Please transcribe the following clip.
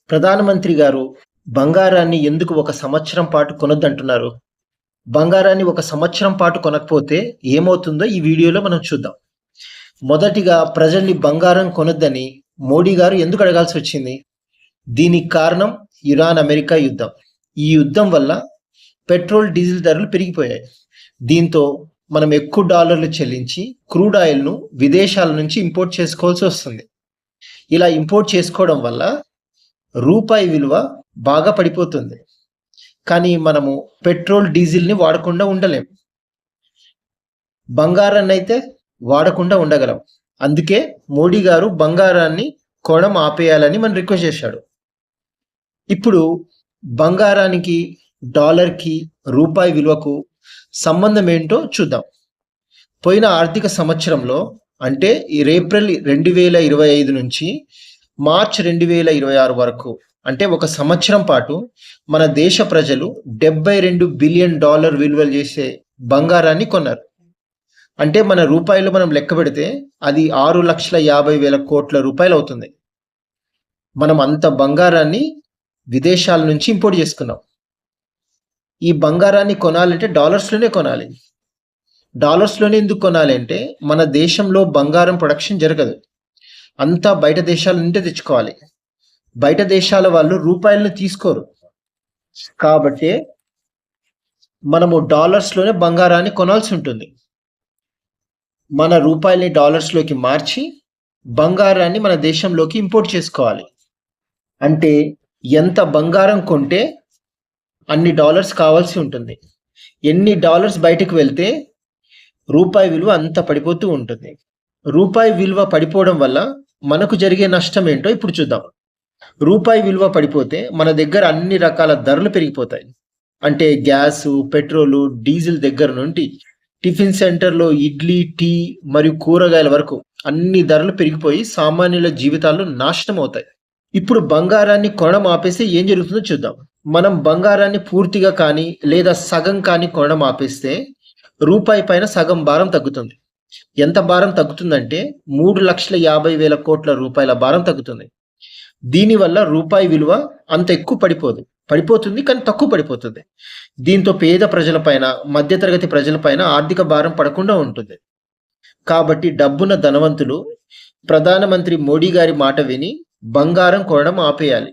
ప్రధానమంత్రి గారు బంగారాన్ని ఎందుకు ఒక సంవత్సరం పాటు కొనొద్దంటున్నారు? బంగారాన్ని ఒక సంవత్సరం పాటు కొనకపోతే ఏమవుతుందో ఈ వీడియోలో మనం చూద్దాం. మొదటిగా ప్రజల్ని బంగారం కొనొద్దని మోడీ గారు ఎందుకు అడగాల్సొచ్చింది? దీనికి కారణం ఇరాన్, అమెరికా యుద్ధం. ఈ యుద్ధం వల్ల పెట్రోల్, డీజిల్ ధరలు పెరిగిపోయాయి. దీంతో మనం ఎక్కువ డాలర్లు చెల్లించి క్రూడ్ ఆయిల్‌ను విదేశాల నుంచి ఇంపోర్ట్ చేసుకోవాల్సి వస్తుంది. ఇలా ఇంపోర్ట్ చేసుకోవడం వల్ల రూపాయి విలువ బాగా పడిపోతుంది. కానీ మనము పెట్రోల్, డీజిల్‌ని వాడకుండా ఉండలేం. బంగారాన్నయితే వాడకుండా ఉండగలం. అందుకే మోడీ గారు బంగారాన్ని కొనడం ఆపేయాలని మనం రిక్వెస్ట్ చేశాడు. ఇప్పుడు బంగారానికి, డాలర్‌కి, రూపాయి విలువకు సంబంధం ఏంటో చూద్దాం. పోయిన ఆర్థిక సంవత్సరంలో అంటే ఏప్రిల్ 2025 నుంచి మార్చ్ 2026 వరకు అంటే ఒక సంవత్సరం పాటు మన దేశ ప్రజలు $72 బిలియన్ విలువలు చేసే బంగారాన్ని కొన్నారు. అంటే మన రూపాయలు మనం లెక్క పెడితే అది 6,50,000 కోట్ల రూపాయలు అవుతుంది. మనం అంత బంగారాన్ని విదేశాల నుంచి ఇంపోర్ట్ చేసుకున్నాం. ఈ బంగారాన్ని కొనాలంటే డాలర్స్లోనే కొనాలి. డాలర్స్లోనే ఎందుకు కొనాలి అంటే మన దేశంలో బంగారం ప్రొడక్షన్ జరగదు. అంతా బయట దేశాల నుండే తెచ్చుకోవాలి. బయట దేశాల వాళ్ళు రూపాయలను తీసుకోరు. కాబట్టి మనము డాలర్స్లోనే బంగారాన్ని కొనాల్సి ఉంటుంది. మన రూపాయల్ని డాలర్స్లోకి మార్చి బంగారాన్ని మన దేశంలోకి ఇంపోర్ట్ చేసుకోవాలి. అంటే ఎంత బంగారం కొంటే అన్ని డాలర్స్ కావాల్సి ఉంటుంది. ఎన్ని డాలర్స్ బయటకు వెళ్తే రూపాయి విలువ అంత పడిపోతూ ఉంటుంది. రూపాయి విలువ పడిపోవడం వల్ల మనకు జరిగే నష్టం ఏంటో ఇప్పుడు చూద్దాం. రూపాయి విలువ పడిపోతే మన దగ్గర అన్ని రకాల ధరలు పెరిగిపోతాయి. అంటే గ్యాసు, పెట్రోలు, డీజిల్ దగ్గర నుండి టిఫిన్ సెంటర్లో ఇడ్లీ, టీ మరియు కూరగాయల వరకు అన్ని ధరలు పెరిగిపోయి సామాన్యుల జీవితాలు నాశనం అవుతాయి. ఇప్పుడు బంగారాన్ని కొనడం ఆపేస్తే ఏం జరుగుతుందో చూద్దాం. మనం బంగారాన్ని పూర్తిగా కానీ లేదా సగం కానీ కొనడం ఆపేస్తే రూపాయి పైన సగం భారం తగ్గుతుంది. ఎంత భారం తగ్గుతుందంటే 3,50,000 కోట్ల రూపాయల భారం తగ్గుతుంది. దీనివల్ల రూపాయి విలువ అంత ఎక్కువ పడిపోతుంది కానీ తక్కువ పడిపోతుంది. దీంతో పేద ప్రజలపైన, మధ్యతరగతి ప్రజలపైన ఆర్థిక భారం పడకుండా ఉంటుంది. కాబట్టి డబ్బున్న ధనవంతులు ప్రధానమంత్రి మోడీ గారి మాట విని బంగారం కొనడం ఆపేయాలి.